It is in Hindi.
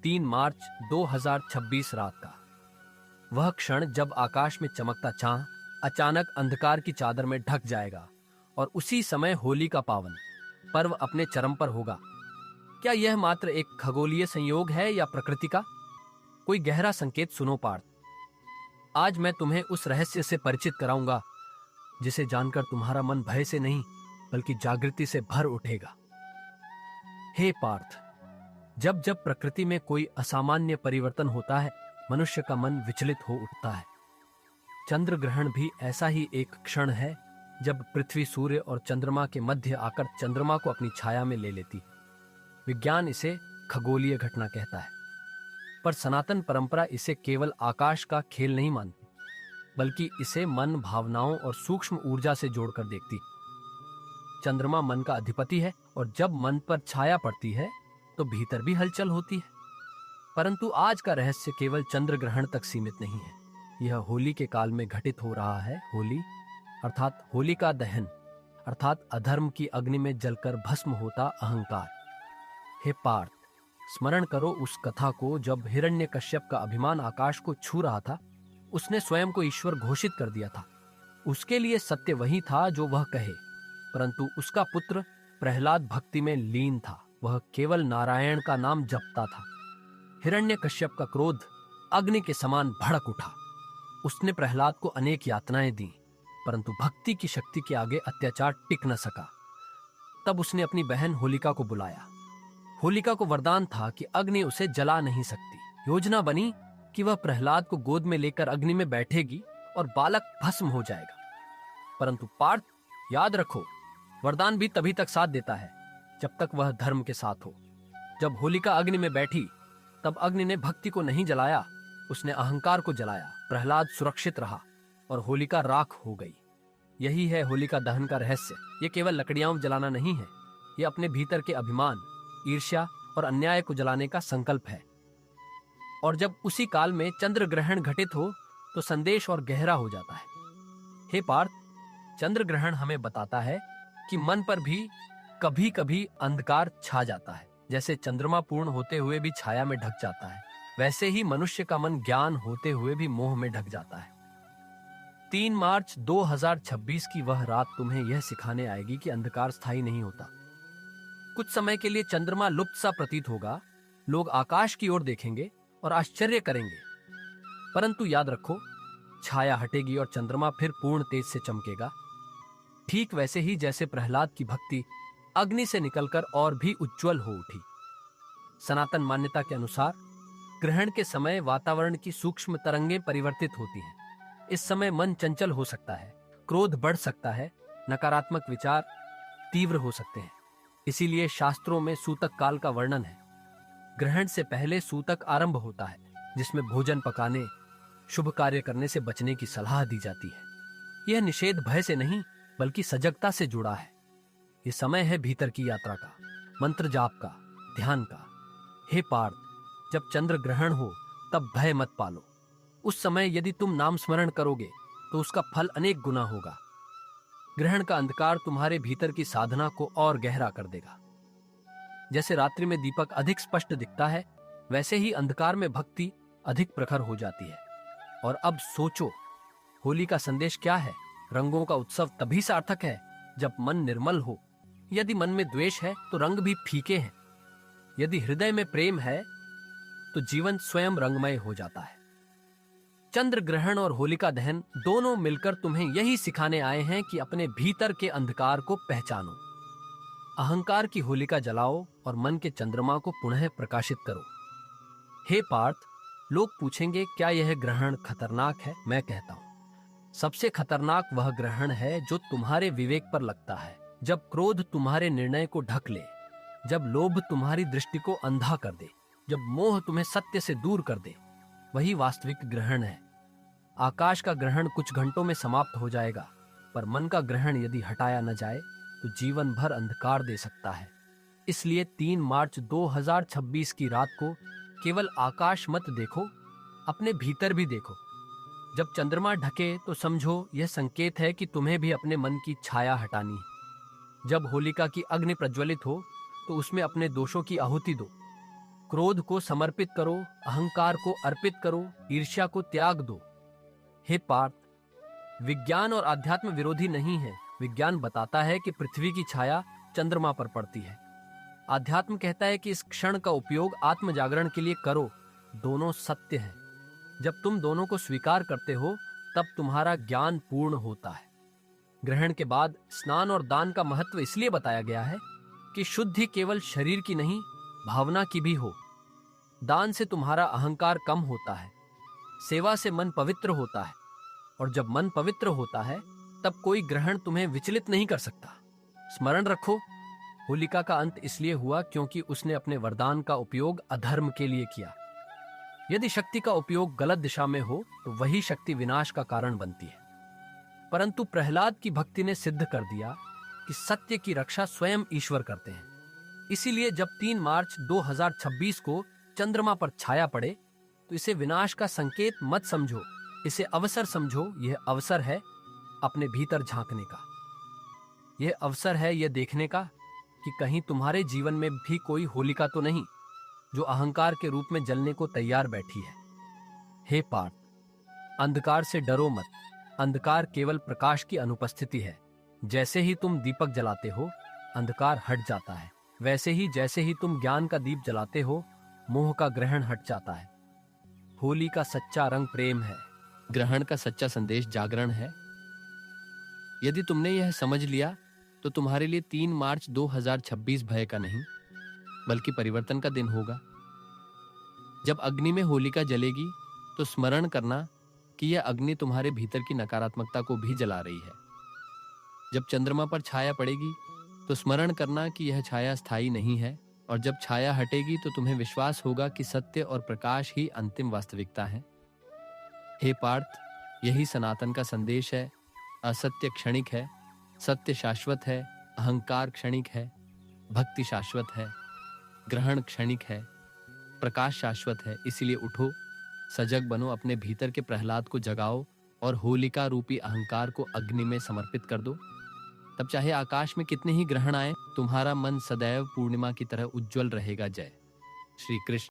3 मार्च 2026 रात का वह क्षण जब आकाश में चमकता चांद अचानक अंधकार की चादर में ढक जाएगा और उसी समय होली का पावन पर्व अपने चरम पर होगा। क्या यह मात्र एक खगोलीय संयोग है या प्रकृति का कोई गहरा संकेत? सुनो पार्थ, आज मैं तुम्हें उस रहस्य से परिचित कराऊंगा जिसे जानकर तुम्हारा मन भय से नहीं बल्कि जागृति से भर उठेगा। हे पार्थ, जब जब प्रकृति में कोई असामान्य परिवर्तन होता है, मनुष्य का मन विचलित हो उठता है। चंद्र ग्रहण भी ऐसा ही एक क्षण है जब पृथ्वी सूर्य और चंद्रमा के मध्य आकर चंद्रमा को अपनी छाया में ले लेती। विज्ञान इसे खगोलीय घटना कहता है, पर सनातन परंपरा इसे केवल आकाश का खेल नहीं मानती, बल्कि इसे मन, भावनाओं और सूक्ष्म ऊर्जा से जोड़कर देखती। चंद्रमा मन का अधिपति है और जब मन पर छाया पड़ती है तो भीतर भी हलचल होती है। परंतु आज का रहस्य केवल चंद्र ग्रहण तक सीमित नहीं है। यह होली के काल में घटित हो रहा है। होली अर्थात होलिका दहन, अर्थात अधर्म की अग्नि में जलकर भस्म होता अहंकार। हे पार्थ, स्मरण करो उस कथा को जब हिरण्यकश्यप का अभिमान आकाश को छू रहा था। उसने स्वयं को ईश्वर घोषित कर दिया था। उसके लिए सत्य वही था जो वह कहे, परंतु उसका पुत्र प्रहलाद भक्ति में लीन था। वह केवल नारायण का नाम जपता था। हिरण्यकश्यप का क्रोध अग्नि के समान भड़क उठा। उसने प्रहलाद को अनेक यातनाएं दी, परंतु भक्ति की शक्ति के आगे अत्याचार टिक न सका। तब उसने अपनी बहन होलिका को बुलाया। होलिका को वरदान था कि अग्नि उसे जला नहीं सकती। योजना बनी कि वह प्रहलाद को गोद में लेकर अग्नि में बैठेगी और बालक भस्म हो जाएगा। परंतु पार्थ, याद रखो, वरदान भी तभी तक साथ देता है जब तक वह धर्म के साथ हो। जब होलिका अग्नि में बैठी तब अग्नि ने भक्ति को नहीं जलाया, उसने अहंकार को जलाया। प्रहलाद सुरक्षित रहा और होलिका राख हो गई। यही है होलिका दहन का रहस्य। ये केवल लकड़ियां जलाना नहीं है, यह अपने भीतर के अभिमान, ईर्ष्या और अन्याय को जलाने का संकल्प है। और जब उसी काल में चंद्र ग्रहण घटित हो तो संदेश और गहरा हो जाता है। हे पार्थ, चंद्र ग्रहण हमें बताता है कि मन पर भी कभी कभी अंधकार छा जाता है। जैसे चंद्रमा पूर्ण होते हुए भी छाया में ढक जाता है, वैसे ही मनुष्य का मन ज्ञान होते हुए भी मोह में ढक जाता है। 3 मार्च 2026 की वह रात तुम्हें यह सिखाने आएगी कि अंधकार स्थायी नहीं होता। कुछ समय के लिए चंद्रमा लुप्त सा प्रतीत होगा, लोग आकाश की ओर देखेंगे और आश्चर्य करेंगे, परंतु याद रखो, छाया हटेगी और चंद्रमा फिर पूर्ण तेज से चमकेगा। ठीक वैसे ही जैसे प्रहलाद की भक्ति अग्नि से निकलकर और भी उज्जवल हो उठी। सनातन मान्यता के अनुसार ग्रहण के समय वातावरण की सूक्ष्म तरंगें परिवर्तित होती हैं। इस समय मन चंचल हो सकता है, क्रोध बढ़ सकता है, नकारात्मक विचार तीव्र हो सकते हैं। इसीलिए शास्त्रों में सूतक काल का वर्णन है। ग्रहण से पहले सूतक आरंभ होता है, जिसमें भोजन पकाने, शुभ कार्य करने से बचने की सलाह दी जाती है। यह निषेध भय से नहीं बल्कि सजगता से जुड़ा है। यह समय है भीतर की यात्रा का, मंत्र जाप का, ध्यान का। हे पार्थ, जब चंद्र ग्रहण हो तब भय मत पालो। उस समय यदि तुम नाम स्मरण करोगे तो उसका फल अनेक गुना होगा। ग्रहण का अंधकार तुम्हारे भीतर की साधना को और गहरा कर देगा। जैसे रात्रि में दीपक अधिक स्पष्ट दिखता है, वैसे ही अंधकार में भक्ति अधिक प्रखर हो जाती है। और अब सोचो, होली का संदेश क्या है? रंगों का उत्सव तभी सार्थक है जब मन निर्मल हो। यदि मन में द्वेष है तो रंग भी फीके हैं। यदि हृदय में प्रेम है तो जीवन स्वयं रंगमय हो जाता है। चंद्र ग्रहण और होलिका दहन दोनों मिलकर तुम्हें यही सिखाने आए हैं कि अपने भीतर के अंधकार को पहचानो, अहंकार की होलिका जलाओ और मन के चंद्रमा को पुनः प्रकाशित करो। हे पार्थ, लोग पूछेंगे क्या यह ग्रहण खतरनाक है? मैं कहता हूं, सबसे खतरनाक वह ग्रहण है जो तुम्हारे विवेक पर लगता है। जब क्रोध तुम्हारे निर्णय को ढक ले, जब लोभ तुम्हारी दृष्टि को अंधा कर दे, जब मोह तुम्हें सत्य से दूर कर दे, वही वास्तविक ग्रहण है। आकाश का ग्रहण कुछ घंटों में समाप्त हो जाएगा, पर मन का ग्रहण यदि हटाया न जाए तो जीवन भर अंधकार दे सकता है। इसलिए 3 मार्च 2026 की रात को केवल आकाश मत देखो, अपने भीतर भी देखो। जब चंद्रमा ढके तो समझो यह संकेत है कि तुम्हें भी अपने मन की छाया हटानी है। जब होलिका की अग्नि प्रज्वलित हो तो उसमें अपने दोषों की आहुति दो। क्रोध को समर्पित करो, अहंकार को अर्पित करो, ईर्ष्या को त्याग दो। हे पार्थ, विज्ञान और अध्यात्म विरोधी नहीं है। विज्ञान बताता है कि पृथ्वी की छाया चंद्रमा पर पड़ती है। अध्यात्म कहता है कि इस क्षण का उपयोग आत्म जागरण के लिए करो। दोनों सत्य हैं। जब तुम दोनों को स्वीकार करते हो तब तुम्हारा ज्ञान पूर्ण होता है। ग्रहण के बाद स्नान और दान का महत्व इसलिए बताया गया है कि शुद्धि केवल शरीर की नहीं, भावना की भी हो। दान से तुम्हारा अहंकार कम होता है, सेवा से मन पवित्र होता है, और जब मन पवित्र होता है तब कोई ग्रहण तुम्हें विचलित नहीं कर सकता। स्मरण रखो, होलिका का अंत इसलिए हुआ क्योंकि उसने अपने वरदान का उपयोग अधर्म के लिए किया। यदि शक्ति का उपयोग गलत दिशा में हो तो वही शक्ति विनाश का कारण बनती है। परंतु प्रहलाद की भक्ति ने सिद्ध कर दिया कि सत्य की रक्षा स्वयं ईश्वर करते हैं। इसीलिए जब 3 मार्च 2026 को चंद्रमा पर छाया पड़े तो इसे विनाश का संकेत मत समझो, इसे अवसर समझो। यह अवसर है अपने भीतर झांकने का। यह अवसर है यह देखने का कि कहीं तुम्हारे जीवन में भी कोई होलिका तो नहीं जो अहंकार के रूप में जलने को तैयार बैठी है। हे पार्थ, अंधकार से डरो मत। अंधकार केवल प्रकाश की अनुपस्थिति है। जैसे ही तुम दीपक जलाते हो अंधकार हट जाता है, वैसे ही जैसे ही तुम ज्ञान का दीप जलाते हो मोह का ग्रहण हट जाता है। होली का सच्चा रंग प्रेम है, ग्रहण का सच्चा संदेश जागरण है। यदि तुमने यह समझ लिया तो तुम्हारे लिए 3 मार्च 2026 भय का नहीं बल्कि परिवर्तन का दिन होगा। जब अग्नि में होलिका जलेगी तो स्मरण करना कि यह अग्नि तुम्हारे भीतर की नकारात्मकता को भी जला रही है। जब चंद्रमा पर छाया पड़ेगी तो स्मरण करना कि यह छाया स्थायी नहीं है, और जब छाया हटेगी तो तुम्हें विश्वास होगा कि सत्य और प्रकाश ही अंतिम वास्तविकता है। हे पार्थ, यही सनातन का संदेश है। असत्य क्षणिक है, सत्य शाश्वत है। अहंकार क्षणिक है, भक्ति शाश्वत है। ग्रहण क्षणिक है, प्रकाश शाश्वत है। इसीलिए उठो, सजग बनो, अपने भीतर के प्रहलाद को जगाओ और होलिका रूपी अहंकार को अग्नि में समर्पित कर दो। तब चाहे आकाश में कितने ही ग्रहण आए, तुम्हारा मन सदैव पूर्णिमा की तरह उज्जवल रहेगा। जय श्री कृष्ण।